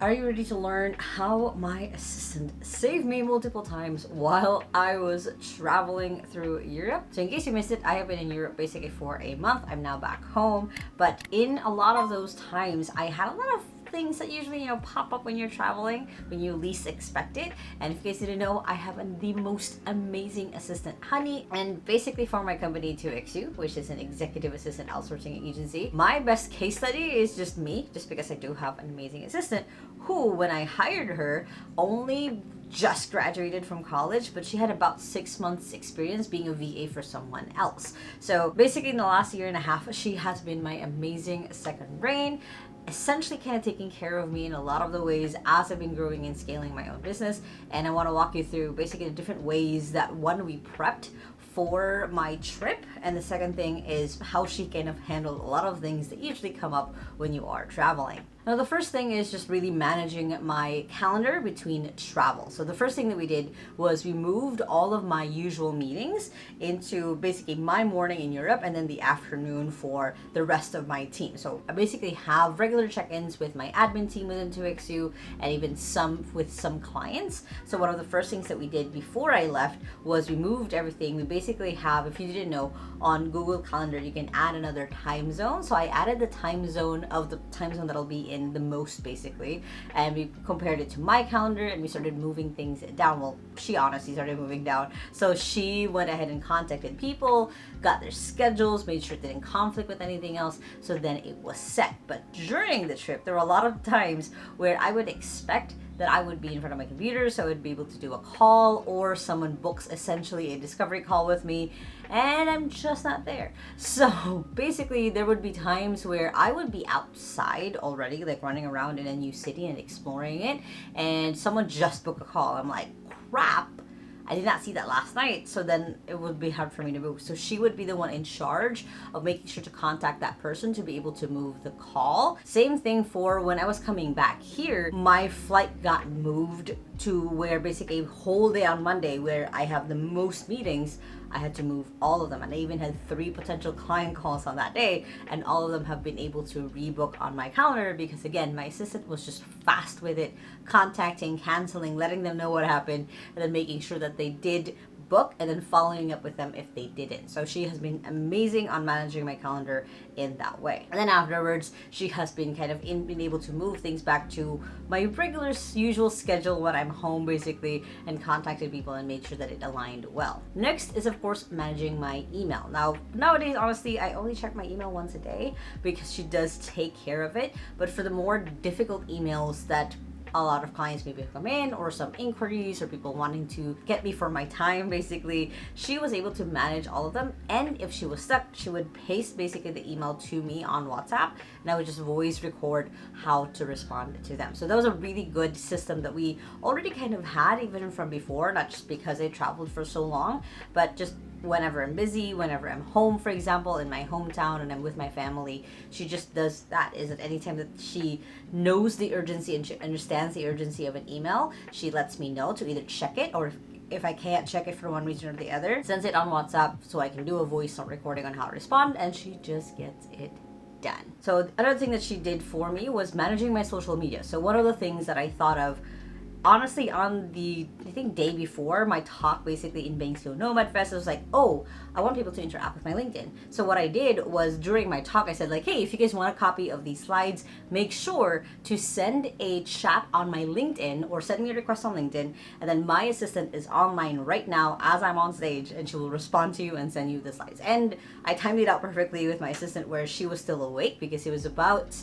Are you ready to learn how my assistant saved me multiple times while I was traveling through Europe? So in case you missed it, I have been in Europe basically for a month. I'm now back home, but in a lot of those times, I had a lot of things that usually pop up when you're traveling when you least expect it. And if you guys didn't know, I have the most amazing assistant, Honey, and basically for my company 2XU, which is an executive assistant outsourcing agency. My best case study is just me, just because I do have an amazing assistant who, when I hired her, only just graduated from college, but she had about 6 months experience being a VA for someone else. So basically in the last year and a half, she has been my amazing second brain, essentially kind of taking care of me in a lot of the ways as I've been growing and scaling my own business. And I want to walk you through basically the different ways that, one, we prepped for my trip, and the second thing is how she kind of handled a lot of things that usually come up when you are traveling. Now, the first thing is just really managing my calendar between travel. So the first thing that we did was we moved all of my usual meetings into basically my morning in Europe and then the afternoon for the rest of my team. So I basically have regular check-ins with my admin team within 2XU and even some with some clients. So one of the first things that we did before I left was we moved everything. We basically have, if you didn't know, on Google Calendar, you can add another time zone. So I added the time zone that'll be in the most basically, and we compared it to my calendar and we started moving things down. Well, she honestly started moving down. So she went ahead and contacted people, got their schedules, made sure it didn't conflict with anything else. So then it was set. But during the trip, there were a lot of times where I would expect that I would be in front of my computer, so I would be able to do a call, or someone books essentially a discovery call with me, and I'm just not there. So basically, there would be times where I would be outside already, like running around in a new city and exploring it, and someone just booked a call. I'm like, crap, I did not see that last night, so then it would be hard for me to move. So she would be the one in charge of making sure to contact that person to be able to move the call. Same thing for when I was coming back here, my flight got moved to where basically a whole day on Monday where I have the most meetings, I had to move all of them. And I even had 3 potential client calls on that day, and all of them have been able to rebook on my calendar because, again, my assistant was just fast with it, contacting, canceling, letting them know what happened, and then making sure that they did book and then following up with them if they didn't. So she has been amazing on managing my calendar in that way. And then afterwards, she has been kind of been able to move things back to my regular usual schedule when I'm home basically, and contacted people and made sure that it aligned well. Next is of course managing my email. Now nowadays, honestly, I only check my email once a day because she does take care of it. But for the more difficult emails that a lot of clients maybe come in, or some inquiries, or people wanting to get me for my time basically, she was able to manage all of them. And if she was stuck, she would paste basically the email to me on WhatsApp, and I would just voice record how to respond to them. So that was a really good system that we already kind of had even from before, not just because I traveled for so long, but just whenever I'm busy, whenever I'm home, for example, in my hometown and I'm with my family, she just does that. Is at any time that she knows the urgency and she understands the urgency of an email, she lets me know to either check it, or if I can't check it for one reason or the other, sends it on WhatsApp so I can do a voice note recording on how to respond, and she just gets it done. So another thing that she did for me was managing my social media. So one of the things that I thought of, honestly, on the, I think, day before my talk basically in Being Slow Nomad Fest, I was like, oh, I want people to interact with my LinkedIn. So what I did was during my talk, I said like, hey, if you guys want a copy of these slides, make sure to send a chat on my LinkedIn or send me a request on LinkedIn. And then my assistant is online right now as I'm on stage, and she will respond to you and send you the slides. And I timed it out perfectly with my assistant where she was still awake because it was about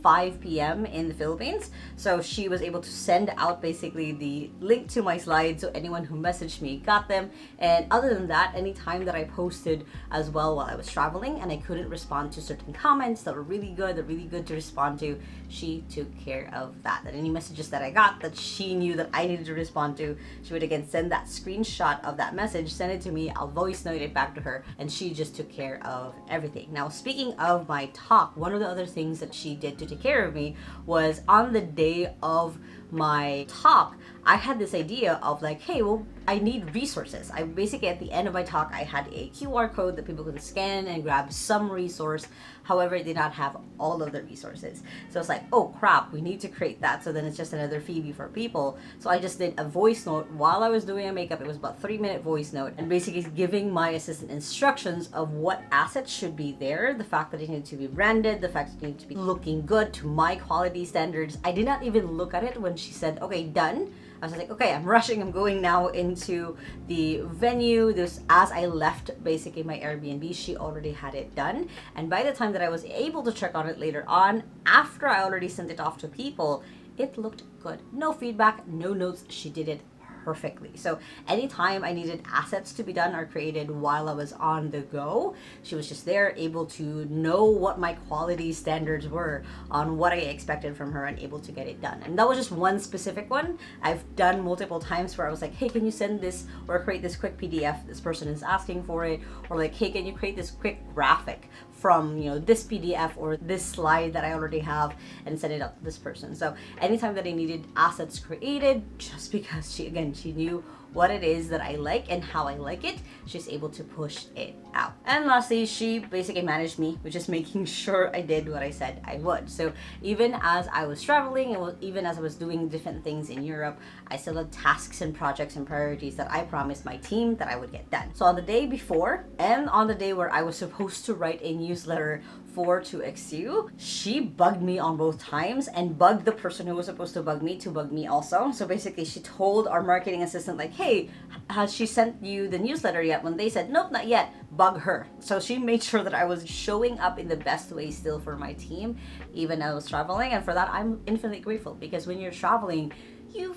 5 p.m. in the Philippines. So she was able to send out basically the link to my slides, so anyone who messaged me got them. And other than that, any time that I posted as well while I was traveling and I couldn't respond to certain comments that were really good to respond to, she took care of that. And any messages that I got that she knew that I needed to respond to, she would again send that screenshot of that message, send it to me, I'll voice note it back to her, and she just took care of everything. Now, speaking of my talk, one of the other things that she did to take care of me was on the day of my talk, I had this idea of like, hey, well, I need resources. I basically, at the end of my talk, I had a QR code that people could scan and grab some resource. However, it did not have all of the resources. So it's like, oh crap, we need to create that. So then it's just another freebie for people. So I just did a voice note while I was doing a makeup. It was about 3-minute voice note, and basically giving my assistant instructions of what assets should be there, the fact that it needed to be branded, the fact that it needed to be looking good to my quality standards. I did not even look at it when she said, okay, done. I was like, okay, I'm rushing. I'm going now into the venue. This, as I left basically my Airbnb, she already had it done. And by the time that I was able to check on it later on, after I already sent it off to people, it looked good. No feedback, no notes. She did it perfectly. So anytime I needed assets to be done or created while I was on the go, she was just there, able to know what my quality standards were on what I expected from her and able to get it done. And that was just one specific one. I've done multiple times where I was like, hey, can you send this or create this quick PDF? This person is asking for it. Or like, hey, can you create this quick graphic from, you know, this PDF or this slide that I already have and send it out to this person. So anytime that I needed assets created, just because she knew what it is that I like and how I like it, she's able to push it out. And lastly, she basically managed me, which is making sure I did what I said I would. So even as I was traveling and even as I was doing different things in Europe, I still had tasks and projects and priorities that I promised my team that I would get done. So on the day before and on the day where I was supposed to write a newsletter for 2XU, she bugged me on both times and bugged the person who was supposed to bug me also. So basically she told our marketing assistant like, hey, has she sent you the newsletter yet? When they said, nope, not yet, bug her. So she made sure that I was showing up in the best way still for my team, even as I was traveling. And for that, I'm infinitely grateful, because when you're traveling, you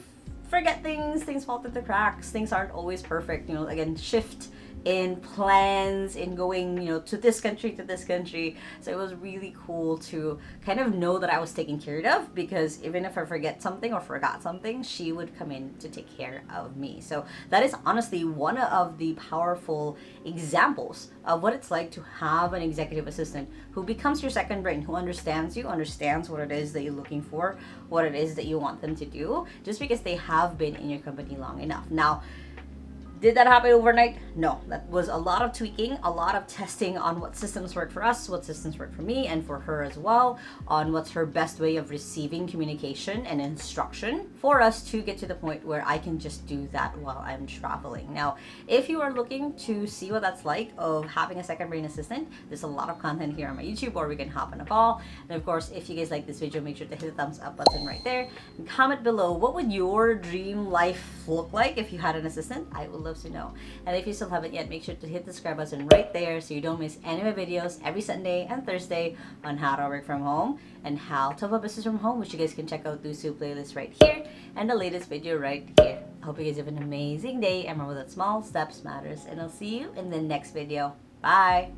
forget things fall through the cracks, things aren't always perfect. You know, again, shift in plans, in going, you know, to this country, to this country. So it was really cool to kind of know that I was taken care of, because even if I forget something or forgot something, she would come in to take care of me. So that is honestly one of the powerful examples of what it's like to have an executive assistant who becomes your second brain, who understands you, understands what it is that you're looking for, what it is that you want them to do, just because they have been in your company long enough. Now, did that happen overnight? No, that was a lot of tweaking, a lot of testing on what systems work for us, what systems work for me and for her as well, on what's her best way of receiving communication and instruction for us to get to the point where I can just do that while I'm traveling. Now, if you are looking to see what that's like of having a second brain assistant, there's a lot of content here on my YouTube, or we can hop on a call. And of course, if you guys like this video, make sure to hit the thumbs up button right there and comment below, what would your dream life look like if you had an assistant? I would love to know. And if you still haven't yet, make sure to hit the subscribe button right there so you don't miss any of my videos every Sunday and Thursday on how to work from home and how to have a business from home, which you guys can check out through playlist right here and the latest video right here. I hope you guys have an amazing day, and remember that small steps matters, and I'll see you in the next video. Bye!